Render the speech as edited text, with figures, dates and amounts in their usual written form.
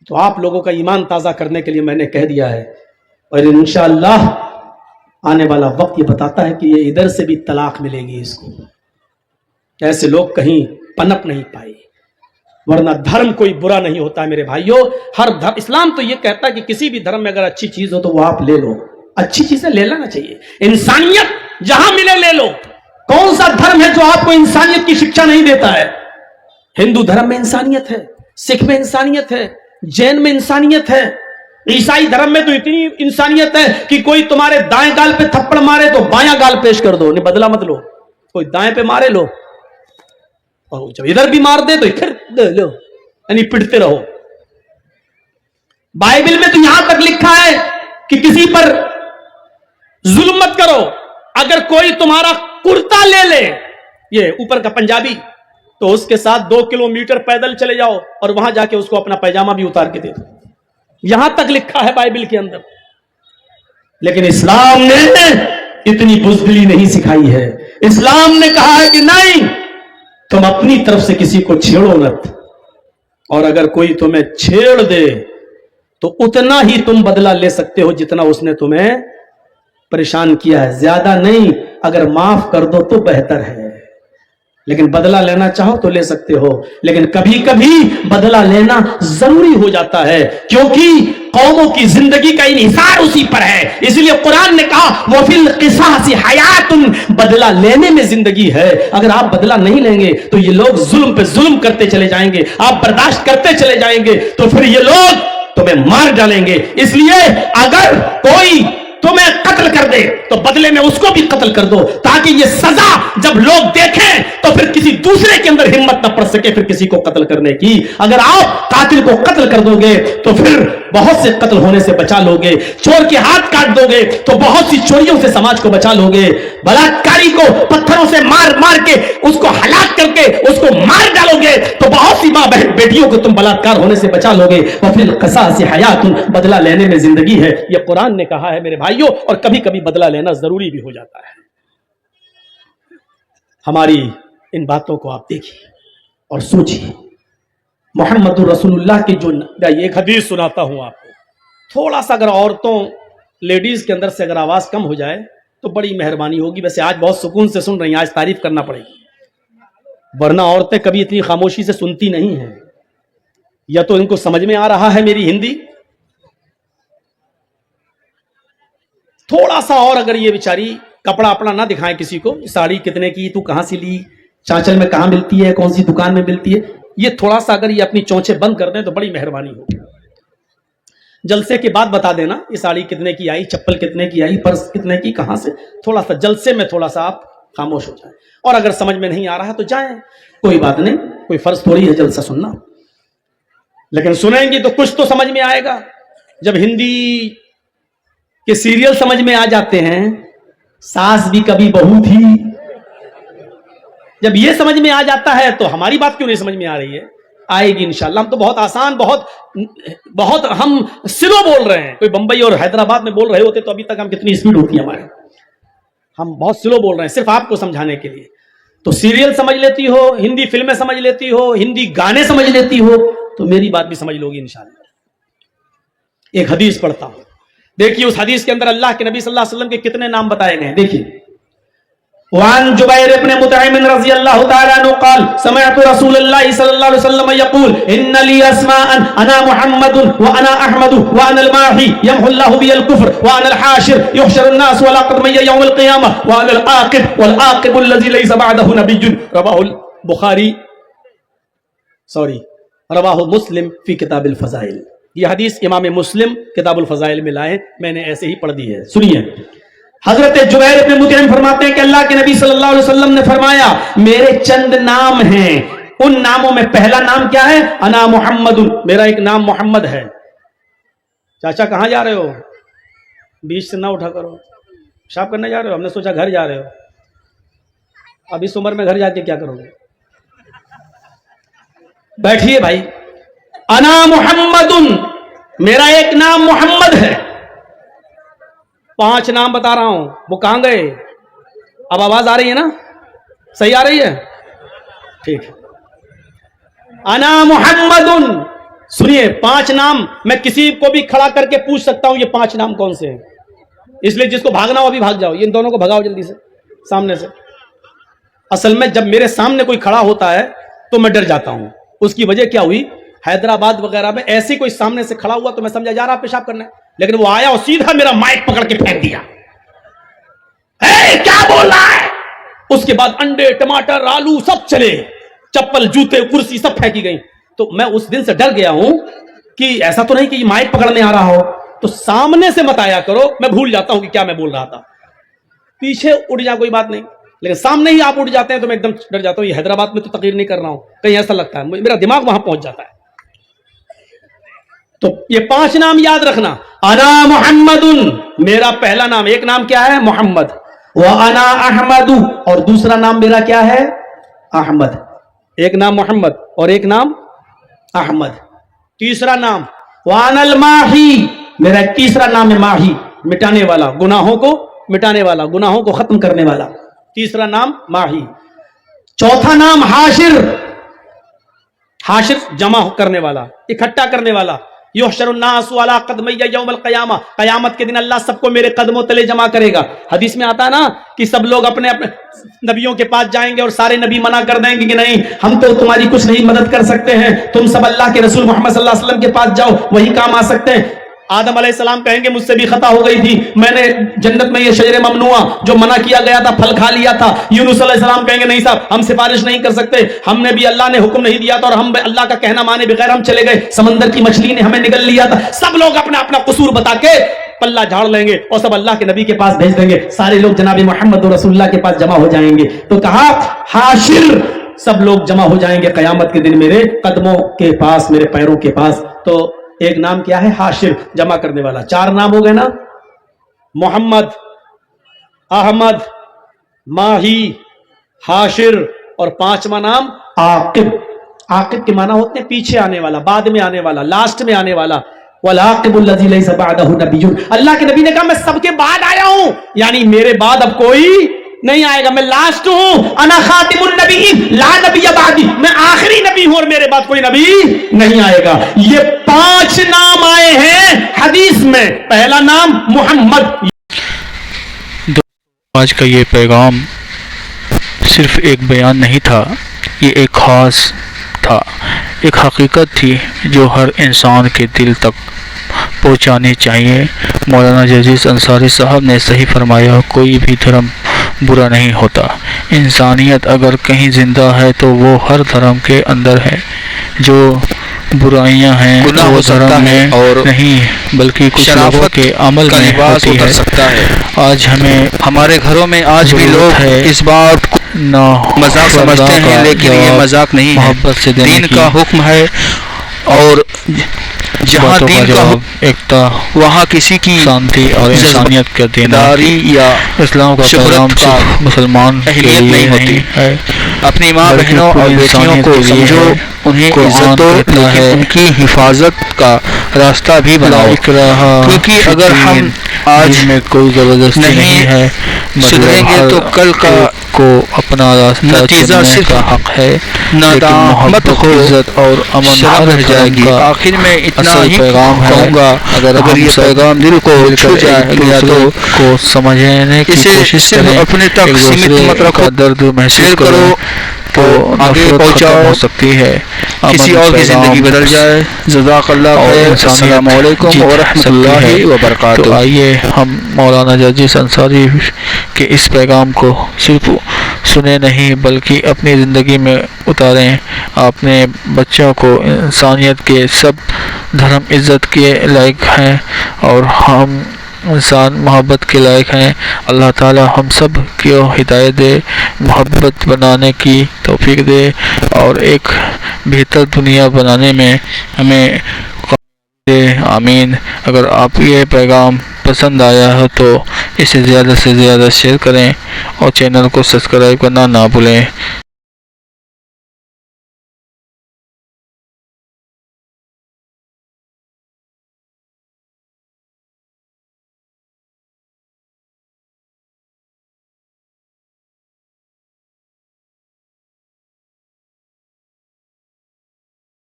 تو آپ لوگوں کا ایمان تازہ کرنے کے لیے میں نے کہہ دیا ہے، اور انشاءاللہ آنے والا وقت یہ بتاتا ہے کہ یہ ادھر سے بھی طلاق ملے گی اس کو، ایسے لوگ کہیں پنپ نہیں پائے، ورنہ دھرم کوئی برا نہیں ہوتا ہے میرے بھائیوں۔ ہر دھرم، اسلام تو یہ کہتا ہے کہ کسی بھی دھرم میں اگر اچھی چیز ہو تو وہ آپ لے لو، اچھی چیزیں لے لینا چاہیے، انسانیت جہاں ملے لے لو۔ کون سا دھرم ہے جو آپ کو انسانیت کی شکشا نہیں دیتا ہے؟ ہندو دھرم میں انسانیت ہے، سکھ میں انسانیت ہے، جین میں انسانیت ہے، عیسائی دھرم میں تو اتنی انسانیت ہے کہ کوئی تمہارے دائیں گال پہ تھپڑ مارے تو بایاں گال پیش کر دو، بدلہ مت لو، کوئی دائیں پہ مارے لو، اور جب ادھر بھی مار دے تو پھر دے لو، یعنی پٹتے رہو۔ بائبل میں تو یہاں تک لکھا ہے کہ کسی پر ظلم مت کرو، اگر کوئی تمہارا کرتا لے لے، یہ اوپر کا پنجابی، تو اس کے ساتھ 2 کلومیٹر پیدل چلے جاؤ اور وہاں جا کے اس کو اپنا پیجامہ بھی اتار کے دے دو، یہاں تک لکھا ہے بائبل کے اندر۔ لیکن اسلام نے اتنی بزدلی نہیں سکھائی ہے، اسلام نے کہا ہے کہ نہیں، تم اپنی طرف سے کسی کو چھیڑو مت، اور اگر کوئی تمہیں چھیڑ دے تو اتنا ہی تم بدلہ لے سکتے ہو جتنا اس نے تمہیں پریشان کیا ہے، زیادہ نہیں، اگر معاف کر دو تو بہتر ہے، لیکن بدلہ لینا چاہو تو لے سکتے ہو، لیکن کبھی کبھی بدلہ لینا ضروری ہو جاتا ہے، کیونکہ قوموں کی زندگی کا انحصار اسی پر ہے، اس لیے قرآن نے کہا وَفِي الْقِصَاصِ حَيَاتٌ، بدلہ لینے میں زندگی ہے۔ اگر آپ بدلہ نہیں لیں گے تو یہ لوگ ظلم پہ ظلم کرتے چلے جائیں گے، آپ برداشت کرتے چلے جائیں گے تو پھر یہ لوگ تمہیں مار ڈالیں گے۔ اس لیے اگر کوئی تمہیں قتل کر دے تو بدلے میں اس کو بھی قتل کر دو، تاکہ یہ سزا جب لوگ دیکھیں تو پھر کسی دوسرے کے اندر ہمت نہ پڑ سکے پھر کسی کو قتل کرنے کی۔ اگر آپ قاتل کو قتل کر دو گے تو پھر بہت سے قتل ہونے سے بچا لو گے، چور کے ہاتھ کاٹ دو گے تو بہت سی چوریوں سے سماج کو بچا لو گے، بلاکاری کو پتھروں سے مار مار کے اس کو ہلاک کر کے اس کو مار ڈالو گے تو بہت سی ماں بہن بیٹیوں کو تم بلاکار ہونے سے بچا لو گے۔ وَفِي الْقِصَاصِ حَيَاتٌ، بدلہ لینے میں زندگی ہے، یہ قرآن نے کہا ہے میرے بھائیوں، اور کبھی کبھی بدلہ لینا ضروری بھی ہو جاتا ہے۔ ہماری ان باتوں کو آپ دیکھیے اور سوچیے، محمد رسول اللہ کی جو ایک حدیث سناتا ہوں آپ کو، تھوڑا سا اگر عورتوں لیڈیز کے اندر سے اگر آواز کم ہو جائے تو بڑی مہربانی ہوگی۔ ویسے آج بہت سکون سے سن رہی ہیں، آج تعریف کرنا پڑے گی، ورنہ عورتیں کبھی اتنی خاموشی سے سنتی نہیں ہیں، یا تو ان کو سمجھ میں آ رہا ہے میری ہندی، تھوڑا سا اور اگر یہ بیچاری کپڑا اپنا نہ دکھائیں کسی کو، ساڑی کتنے کی، تو کہاں سے لی، چانچل میں کہاں ملتی ہے، کون سی دکان میں ملتی ہے، یہ تھوڑا سا اگر یہ اپنی چونچیں بند کر دیں تو بڑی مہربانی ہوگی۔ جلسے کے بعد بتا دینا یہ ساڑی کتنے کی آئی، چپل کتنے کی آئی، پرس کتنے کی، کہاں سے، تھوڑا سا جلسے میں تھوڑا سا آپ خاموش ہو جائیں، اور اگر سمجھ میں نہیں آ رہا تو جائیں، کوئی بات نہیں، کوئی فرض تھوڑی ہے جلسہ سننا، لیکن سنیں گی تو کچھ تو سمجھ میں آئے گا۔ جب ہندی کہ سیریل سمجھ میں آ جاتے ہیں، ساس بھی کبھی بہو تھی، جب یہ سمجھ میں آ جاتا ہے تو ہماری بات کیوں نہیں سمجھ میں آ رہی ہے؟ آئے گی انشاءاللہ۔ ہم تو بہت آسان، بہت ہم سلو بول رہے ہیں، کوئی بمبئی اور حیدرآباد میں بول رہے ہوتے تو ابھی تک ہم کتنی اسپیڈ ہوتی ہے ہمارے، ہم بہت سلو بول رہے ہیں صرف آپ کو سمجھانے کے لیے۔ تو سیریل سمجھ لیتی ہو، ہندی فلمیں سمجھ لیتی ہو، ہندی گانے سمجھ لیتی ہو تو میری بات بھی سمجھ لو گی انشاءاللہ۔ ایک حدیث پڑھتا ہوں، دیکھیے اس حدیث کے اندر اللہ کے نبی صلی اللہ علیہ وسلم کے کتنے نام بتائے گئے ہیں، دیکھیے۔ وعن جبیر بن مطعم رضی اللہ تعالی عنہ قال سمعت رسول اللہ صلی اللہ علیہ وسلم یقول ان لی اسماء انا محمد وانا احمد وانا الماحی یمحو اللہ بی الکفر وانا الحاشر یحشر الناس ولا قدمی یوم القیامہ وانا العاقب والعاقب الذی لیس بعدہ نبی رواہ البخاری رواہ مسلم فی کتاب الفضائل۔ یہ حدیث امام مسلم کتاب الفضائل میں لائے، میں نے ایسے ہی پڑھ دی ہے، سنیے۔ حضرت جبیر بن مطعم فرماتے ہیں کہ اللہ کے نبی صلی اللہ علیہ وسلم نے فرمایا میرے چند نام ہیں، ان ناموں میں پہلا نام کیا ہے؟ انا محمد، میرا ایک نام محمد ہے۔ چاچا کہاں جا رہے ہو؟ بیچ سے نہ اٹھا کرو، پیشاب کرنے جا رہے ہو؟ ہم نے سوچا گھر جا رہے ہو، اب اس عمر میں گھر جا کے کیا کرو گے؟ بیٹھیے بھائی۔ انا محمد، میرا ایک نام محمد ہے۔ 5 نام بتا رہا ہوں، وہ کہاں گئے؟ اب آواز آ رہی ہے نا؟ صحیح آ رہی ہے؟ ٹھیک ہے۔ انا محمد سنیے 5 نام میں کسی کو بھی کھڑا کر کے پوچھ سکتا ہوں، یہ 5 نام کون سے ہیں؟ اس لیے جس کو بھاگنا ہو ابھی بھاگ جاؤ، یہ ان دونوں کو بھگاؤ جلدی سے سامنے سے۔ اصل میں جب میرے سامنے کوئی کھڑا ہوتا ہے تو میں ڈر جاتا ہوں۔ اس کی وجہ کیا ہوئی؟ حیدرآباد وغیرہ میں ایسی کوئی سامنے سے کھڑا ہوا تو میں سمجھا جا رہا پیشاب کرنا ہے، لیکن وہ آیا اور سیدھا میرا مائک پکڑ کے پھینک دیا، کیا بول رہا ہے؟ اس کے بعد انڈے ٹماٹر آلو سب چلے، چپل جوتے کرسی سب پھینکی گئی۔ تو میں اس دن سے ڈر گیا ہوں کہ ایسا تو نہیں کہ یہ مائک پکڑنے آ رہا ہو، تو سامنے سے مت آیا کرو، میں بھول جاتا ہوں کہ کیا میں بول رہا تھا، پیچھے اٹھ جا کوئی بات نہیں، لیکن سامنے ہی آپ اٹھ جاتے ہیں تو میں ایک دم ڈر جاتا ہوں۔ یہ حیدرآباد میں تو تقریر نہیں کر رہا ہوں، کہیں ایسا لگتا ہے میرا دماغ وہاں پہنچ جاتا ہے۔ تو یہ 5 نام یاد رکھنا۔ انا محمد، میرا پہلا نام، ایک نام کیا ہے؟ محمد۔ وانا احمد، اور دوسرا نام میرا کیا ہے؟ احمد۔ ایک نام محمد اور ایک نام احمد۔ تیسرا نام وانا الماحی، میرا ایک تیسرا نام ہے ماہی، مٹانے والا، گناہوں کو مٹانے والا، گناہوں کو ختم کرنے والا، تیسرا نام ماہی۔ چوتھا نام حاشر، حاشر جمع کرنے والا، اکٹھا کرنے والا۔ یحشر الناس علی قدمی یوم القیامہ، قیامت کے دن اللہ سب کو میرے قدموں تلے جمع کرے گا۔ حدیث میں آتا ہے نا کہ سب لوگ اپنے اپنے نبیوں کے پاس جائیں گے اور سارے نبی منع کر دیں گے کہ نہیں، ہم تو تمہاری کچھ نہیں مدد کر سکتے ہیں، تم سب اللہ کے رسول محمد صلی اللہ علیہ وسلم کے پاس جاؤ، وہی کام آ سکتے ہیں۔ آدم علیہ السلام کہیں گے مجھ سے بھی خطا ہو گئی تھی، میں نے جنت میں یہ شجر ممنوع جو منع کیا گیا تھا پھل کھا لیا تھا۔ یونس علیہ السلام کہیں گے نہیں صاحب ہم سفارش نہیں کر سکتے، ہم نے بھی اللہ نے حکم نہیں دیا تھا اور ہم اللہ کا کہنا مانے بغیر ہم چلے گئے، سمندر کی مچھلی نے ہمیں نگل لیا تھا۔ سب لوگ اپنا اپنا قصور بتا کے پلہ جھاڑ لیں گے اور سب اللہ کے نبی کے پاس بھیج دیں گے، سارے لوگ جناب محمد رسول اللہ کے پاس جمع ہو جائیں گے۔ تو کہا حاشر، سب لوگ جمع ہو جائیں گے قیامت کے دن میرے قدموں کے پاس، میرے پیروں کے پاس۔ تو ایک نام کیا ہے؟ حاشر، جمع کرنے والا۔ 4 نام ہو گئے نا، محمد، احمد، ماہی، حاشر، اور 5واں نام عاقب۔ عاقب کے معنی ہوتے ہیں پیچھے آنے والا، بعد میں آنے والا، لاسٹ میں آنے والا۔ والعاقب الذی لیس بعدہ نبی، اللہ کے نبی نے کہا میں سب کے بعد آیا ہوں، یعنی میرے بعد اب کوئی نہیں آئے گا، میں لاسٹ ہوں۔ انا خاتم النبیین لا نبی بعدی، میں آخری نبی ہوں اور میرے بعد کوئی نبی نہیں آئے گا۔ یہ 5 نام آئے ہیں حدیث میں۔ پہلا نام محمد۔ آج کا یہ پیغام صرف ایک بیان نہیں تھا، یہ ایک خاص تھا، ایک حقیقت تھی جو ہر انسان کے دل تک پہنچانی چاہیے۔ مولانا جزیز انصاری صاحب نے صحیح فرمایا، کوئی بھی دھرم برا نہیں ہوتا، انسانیت اگر کہیں زندہ ہے تو وہ ہر دھرم کے اندر ہے۔ جو برائیاں ہیں وہ دھرم میں اور نہیں بلکہ کچھ لوگوں کے عمل میں ہوتی ہے۔ آج ہمیں ہمارے گھروں میں آج بھی لوگ اس بات کو مذاق سمجھتے ہیں، لیکن یہ مذاق نہیں ہے، محبت سے دین کا حکم ہے، اور جہاں دین کا ایکتا، وہاں کسی کی شانتی اور انسانیت کا دینا یا اسلام کا پیغام صرف مسلمان اہمیت نہیں ہوتی ہے۔ اپنی ماں بہنوں اور بیٹیوں کو سمجھو، انہیں عزت دو، لیکن ان کی حفاظت کا راستہ بھی بناؤ، کیونکہ اگر ہم آج میں کوئی زبردستی نہیں ہے، سدھریں گے تو کل کا کو اپنا راستہ نتیجہ چننے صرف کا حق ہے، ندامت محبت، عزت اور امن شرم رہ جائے گی۔ آخر میں اتنا ہی کہوں گا، اگر یہ پیغام دل کو چھو جائے گا تو کو سمجھنے کی اسے کوشش صرف کریں، اپنے تک ایک سیمت دوسرے مت رکھو، کا درد محسوس شیئر کرو کرو تو آگے نفرت پہنچاؤ، ختم ہو سکتی ہے۔ کسی اور کی زندگی بدل جائے۔ جزاک اللہ خیر۔ السلام علیکم ورحمۃ اللہ وبرکاتہ۔ تو آئیے ہم مولانا جزیز انصاری کے اس پیغام کو صرف سنیں نہیں بلکہ اپنی زندگی میں اتاریں، اپنے بچوں کو انسانیت کے سب دھرم عزت کے لائق ہیں اور ہم انسان محبت کے لائق ہیں۔ اللہ تعالی ہم سب کو ہدایت دے، محبت بنانے کی توفیق دے اور ایک بہتر دنیا بنانے میں ہمیں دے، آمین۔ اگر آپ یہ پیغام پسند آیا ہے تو اسے زیادہ سے زیادہ شیئر کریں اور چینل کو سبسکرائب کرنا نہ بھولیں۔